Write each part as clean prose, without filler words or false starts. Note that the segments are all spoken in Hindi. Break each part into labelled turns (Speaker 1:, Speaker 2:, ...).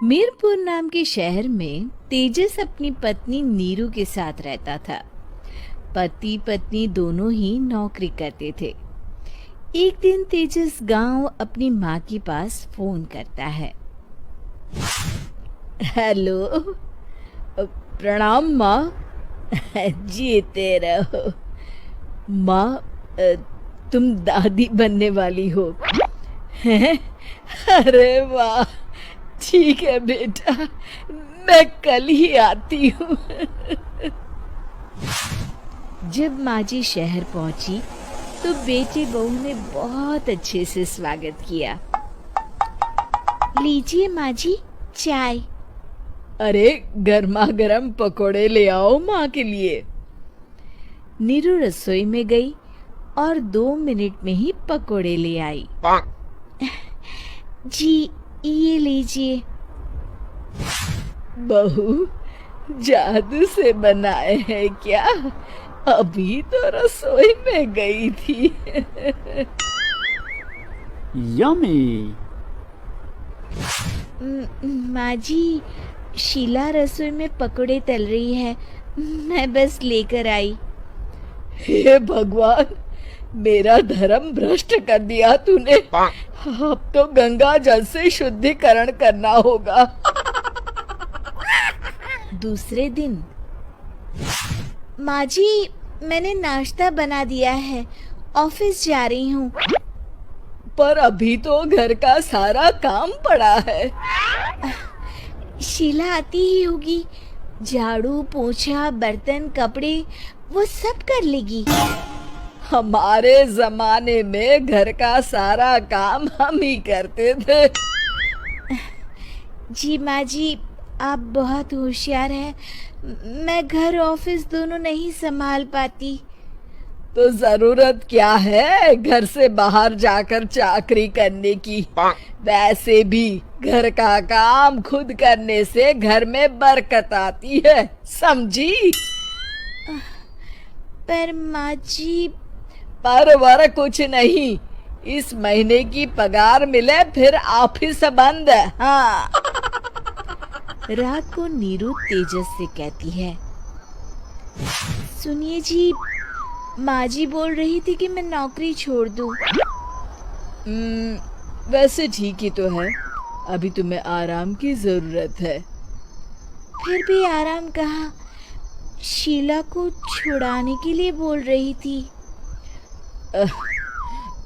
Speaker 1: मीरपुर नाम के शहर में तेजस अपनी पत्नी नीरू के साथ रहता था। पति पत्नी दोनों ही नौकरी करते थे। एक दिन तेजस गांव अपनी माँ के पास फोन करता है। हेलो, प्रणाम माँ। जीते रहो माँ। तुम दादी बनने वाली हो हैं? अरे वाह, ठीक है बेटा, मैं कल ही आती हूँ। जब माँ जी शहर पहुंची तो बेटे बहू ने बहुत अच्छे से स्वागत किया। लीजिए माँ जी, चाय। अरे गर्मा गर्म पकोड़े ले आओ माँ के लिए। नीरू रसोई में गई और 2 मिनट में ही पकोड़े ले आई। जी, ये लीजिए। बहू जादू से बनाए हैं क्या? अभी तो रसोई में गई थी।
Speaker 2: यम्मी।
Speaker 1: माँ जी, शीला रसोई में पकोड़े तल रही है, मैं बस लेकर आई। हे भगवान, मेरा धर्म भ्रष्ट कर दिया तूने। अब तो गंगा जल से शुद्धिकरण करना होगा। दूसरे दिन, माँ जी मैंने नाश्ता बना दिया है, ऑफिस जा रही हूँ। पर अभी तो घर का सारा काम पड़ा है। शीला आती ही होगी, झाड़ू पोछा बर्तन कपड़े वो सब कर लेगी। हमारे जमाने में घर का सारा काम हम ही करते थे। जी माँ जी, आप बहुत होशियार हैं, मैं घर ऑफिस दोनों नहीं संभाल पाती। तो जरूरत क्या है घर से बाहर जाकर चाकरी करने की? वैसे भी घर का काम खुद करने से घर में बरकत आती है, समझी? पर माँ जी। पर वर कुछ नहीं, इस महीने की पगार मिले फिर ऑफिस बंद। हाँ। रात को नीरू तेजस से कहती है, सुनिए जी, माँ जी बोल रही थी कि मैं नौकरी छोड़ दूं। वैसे ठीक ही तो है, अभी तुम्हें आराम की जरूरत है। फिर भी आराम कहाँ, शीला को छुड़ाने के लिए बोल रही थी।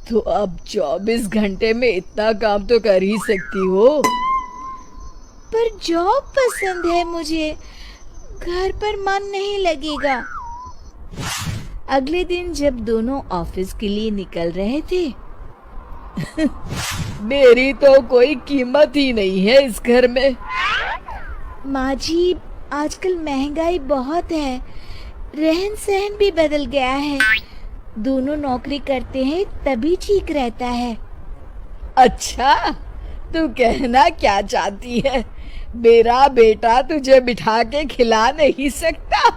Speaker 1: तो अब 24 घंटे में इतना काम तो कर ही सकती हो। पर जॉब पसंद है मुझे, घर पर मन नहीं लगेगा। अगले दिन जब दोनों ऑफिस के लिए निकल रहे थे, मेरी तो कोई कीमत ही नहीं है इस घर में। माँ जी, आजकल महंगाई बहुत है, रहन सहन भी बदल गया है, दोनों नौकरी करते हैं तभी ठीक रहता है। अच्छा, तू कहना क्या चाहती है? मेरा बेटा तुझे बिठा के खिला नहीं सकता?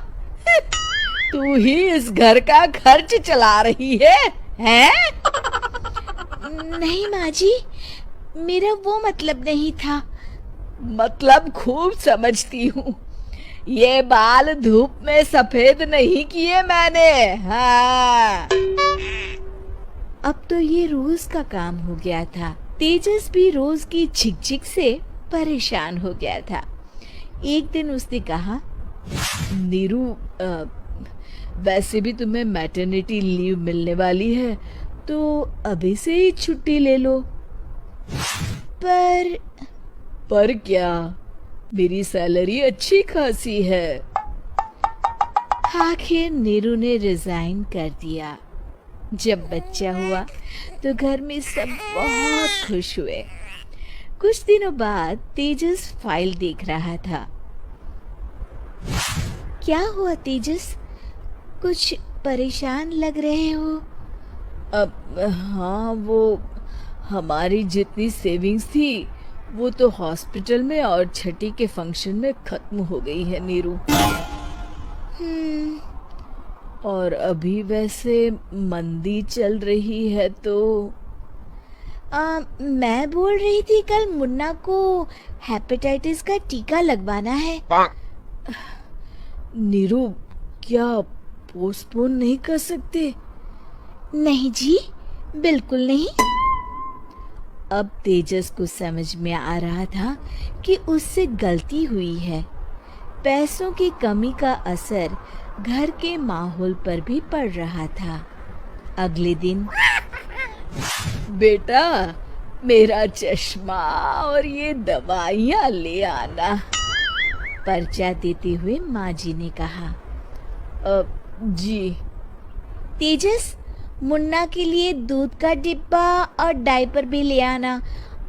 Speaker 1: तू ही इस घर का खर्च चला रही है, हैं? नहीं माँ जी, मेरा वो मतलब नहीं था। मतलब खूब समझती हूँ, ये बाल धूप में सफेद नहीं किए मैंने। हाँ। अब तो ये रोज का काम हो गया था। तेजस भी रोज की झिकझिक से परेशान हो गया था। एक दिन उसने कहा, नीरू, वैसे भी तुम्हें मैटरनिटी लीव मिलने वाली है, तो अभी से ही छुट्टी ले लो। पर क्या, मेरी सैलरी अच्छी खासी है। आखिर नीरू ने रिजाइन कर दिया। जब बच्चा हुआ तो घर में सब बहुत खुश हुए। कुछ दिनों बाद तेजस फाइल देख रहा था। क्या हुआ तेजस, कुछ परेशान लग रहे हो? अब हाँ, वो हमारी जितनी सेविंग्स थी वो तो हॉस्पिटल में और छठी के फंक्शन में खत्म हो गई है नीरू। और अभी वैसे मंदी चल रही है तो मैं बोल रही थी कल मुन्ना को हेपेटाइटिस का टीका लगवाना है। नीरू, क्या पोस्टपोन नहीं कर सकते? नहीं जी, बिल्कुल नहीं। अब तेजस को समझ में आ रहा था कि उससे गलती हुई है। पैसों की कमी का असर घर के माहौल पर भी पड़ रहा था। अगले दिन, बेटा मेरा चश्मा और ये दवाइयाँ ले आना, पर्चा देते हुए माँ जी ने कहा। जी। तेजस, मुन्ना के लिए दूध का डिब्बा और डायपर भी ले आना,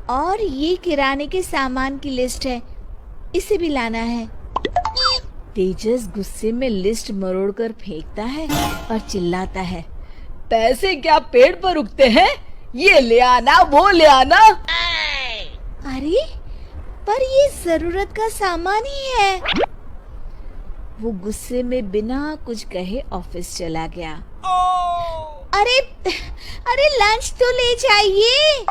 Speaker 1: और ये किराने के सामान की लिस्ट है, इसे भी लाना है। तेजस गुस्से में लिस्ट मरोड़ कर फेंकता है और चिल्लाता है, पैसे क्या पेड़ पर उगते हैं? ये ले आना, वो ले आना। अरे पर ये जरूरत का सामान ही है। वो गुस्से में बिना कुछ कहे ऑफिस चला गया। अरे अरे लंच तो ले जाइए।